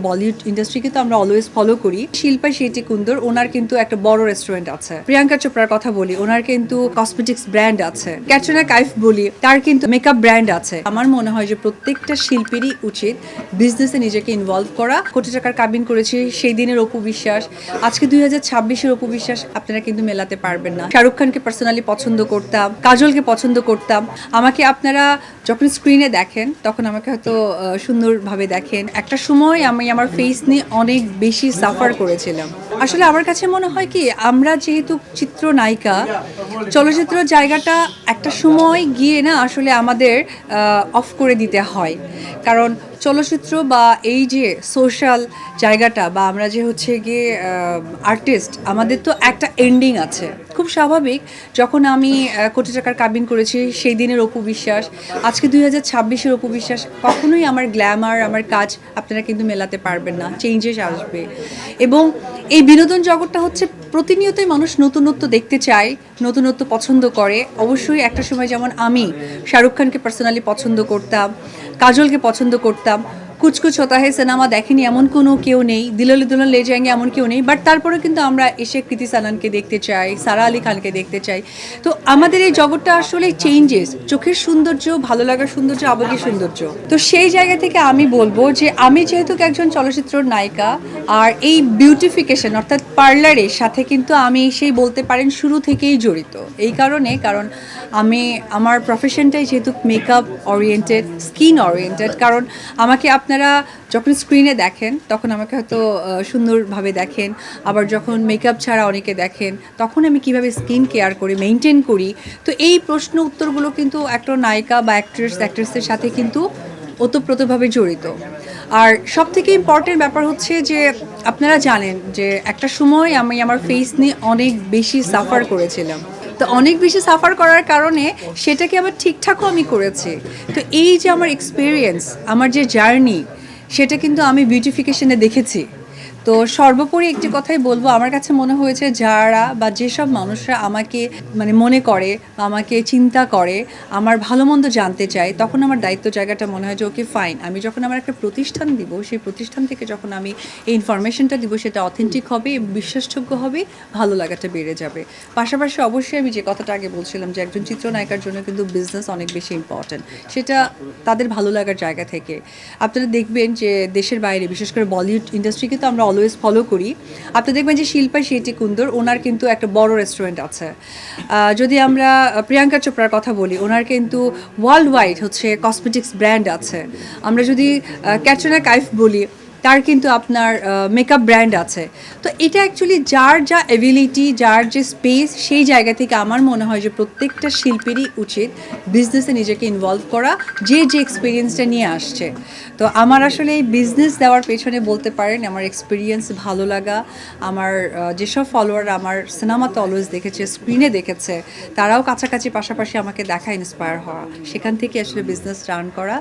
বলিউড ইন্ডাস্ট্রিকে তো আমরা always follow করি। শিল্পা শেট্টি কুন্দর, ওনার কিন্তু একটা বড় রেস্টুরেন্ট আছে। প্রিয়াঙ্কা চোপড়ার কথা বলি, ওনার কিন্তু কসমেটিক্স ব্র্যান্ড আছে। ক্যাটরিনা কাইফ বলি, তার কিন্তু মেকআপ ব্র্যান্ড আছে। আমার মনে হয় যে প্রত্যেকটা শিল্পীরই উচিত বিজনেসে নিজেকে ইনভলভ করা। কোটি টাকার কাবিন করেছি সেই দিনের অপু বিশ্বাস, আজকে 2026-এর অপু বিশ্বাস আপনারা কিন্তু মেলাতে পারবেন না। শাহরুখ খানকে পার্সোনালি পছন্দ করতাম, কাজলকে পছন্দ করতাম। আমাকে আপনারা যখন স্ক্রিনে দেখেন তখন আমাকে হয়তো সুন্দরভাবে দেখেন। একটা সময় আমি আমার ফেস নিয়ে অনেক বেশি সাফার করেছিলাম। আসলে আমার কাছে মনে হয় কি, আমরা যেহেতু চিত্রনায়িকা, চলচ্চিত্র জায়গাটা একটা সময় গিয়ে না আসলে আমাদের অফ করে দিতে হয়। কারণ চলচ্চিত্র বা এই যে সোশ্যাল জায়গাটা বা আমরা যে হচ্ছে গিয়ে আর্টিস্ট, আমাদের তো একটা এন্ডিং আছে। খুব স্বাভাবিক, যখন আমি কোটি টাকার কাবিন করেছি সেই দিনের অপু বিশ্বাস, আজকে 2026-এর অপু বিশ্বাস, কখনোই আমার গ্ল্যামার, আমার কাজ আপনারা কিন্তু মেলাতে পারবেন না। চেঞ্জেস আসবে এবং এই বিনোদন জগৎটা হচ্ছে প্রতিনিয়তই মানুষ নতুনত্ব দেখতে চায়, নতুনত্ব পছন্দ করে। অবশ্যই একটা সময় যেমন আমি শাহরুখ খানকে পার্সোনালি পছন্দ করতাম, কাজলকে পছন্দ করতাম। কুছ কুছ হোতা হে সিনেমা দেখেনি এমন কোনো কেউ নেই, দিললে দুলহন লে যায়েঙ্গে এমন কেউ নেই, বাট তারপরে কিন্তু আমরা এসে কৃতি সানানকে দেখতে চাই, সারা আলী খানকে দেখতে চাই। তো আমাদের এই জগৎটা আসলে চেঞ্জেস, চোখের সৌন্দর্য, ভালো লাগার সৌন্দর্য, আবেগের সৌন্দর্য। তো সেই জায়গা থেকে আমি বলবো যে আমি যেহেতু একজন চলচ্চিত্র নায়িকা, আর এই বিউটিফিকেশন অর্থাৎ পার্লারের সাথে কিন্তু আমি সেই বলতে পারেন শুরু থেকেই জড়িত। এই কারণ আমি আমার প্রফেশনটাই যেহেতু মেকআপ ওরিয়েন্টেড, স্কিন ওরিয়েন্টেড। কারণ আমাকে আপনারা যখন স্ক্রিনে দেখেন তখন আমাকে হয়তো সুন্দরভাবে দেখেন, আবার যখন মেকআপ ছাড়া অনেকে দেখেন তখন আমি কিভাবে স্কিন কেয়ার করি, মেনটেন করি। তো এই প্রশ্ন উত্তরগুলো কিন্তু একটা নায়িকা বা অ্যাক্ট্রেসের সাথে কিন্তু ওতপ্রোতভাবে জড়িত। আর সব থেকে ইম্পর্টেন্ট ব্যাপার হচ্ছে যে আপনারা জানেন যে একটা সময় আমি আমার ফেস নিয়ে অনেক বেশি সাফার করেছিলাম। তো অনেক বেশি সাফার করার কারণে সেটাকে আবার ঠিকঠাকও আমি করেছি। তো এই যে আমার এক্সপিরিয়েন্স, আমার যে জার্নি, সেটা কিন্তু আমি বিউটিফিকেশনে দেখেছি। তো সর্বোপরি একটি কথাই বলবো, আমার কাছে মনে হয়েছে যারা বা যেসব মানুষরা আমাকে মানে মনে করে, আমাকে চিন্তা করে, আমার ভালো মন্দ জানতে চায়, তখন আমার দায়িত্ব জায়গাটা মনে হয় যে ওকে ফাইন, আমি যখন আমার একটা প্রতিষ্ঠান দিব, সেই প্রতিষ্ঠান থেকে যখন আমি এই ইনফরমেশনটা দিব সেটা অথেন্টিক হবে, বিশ্বাসযোগ্য হবে, ভালো লাগাটা বেড়ে যাবে। পাশাপাশি অবশ্যই আমি যে কথাটা আগে বলছিলাম যে একজন চিত্রনায়িকার জন্য কিন্তু বিজনেস অনেক বেশি ইম্পর্ট্যান্ট, সেটা তাদের ভালো লাগার জায়গা থেকে। আপনারা দেখবেন যে দেশের বাইরে, বিশেষ করে বলিউড ইন্ডাস্ট্রিকে তো আমরা অলওয়েজ ফলো করি। আপনি দেখবেন যে শিল্পা শেট্টি কুন্দর, ওনার কিন্তু একটা বড় রেস্টুরেন্ট আছে। যদি আমরা প্রিয়াঙ্কা চোপড়ার কথা বলি, ওনার কিন্তু ওয়ার্ল্ড ওয়াইড হচ্ছে কসমেটিক্স ব্র্যান্ড আছে। আমরা যদি ক্যাটরিনা কাইফ বলি, তার কিন্তু আপনার মেকআপ ব্র্যান্ড আছে। তো এটা অ্যাকচুয়ালি যার যা অ্যাবিলিটি, যার যে স্পেস, সেই জায়গা থেকে আমার মনে হয় যে প্রত্যেকটা শিল্পীরই উচিত বিজনেসে নিজেকে ইনভলভ করা, যে যে এক্সপিরিয়েন্সটা নিয়ে আসছে। তো আমার আসলে এই বিজনেস দেওয়ার পেছনে বলতে পারেন আমার এক্সপিরিয়েন্স, ভালো লাগা, আমার যেসব ফলোয়ার আমার সিনেমাতে অলওয়েজ দেখেছে, স্ক্রিনে দেখেছে, তারাও কাছাকাছি পাশাপাশি আমাকে দেখা, ইন্সপায়ার হওয়া, সেখান থেকে আসলে বিজনেস রান করা।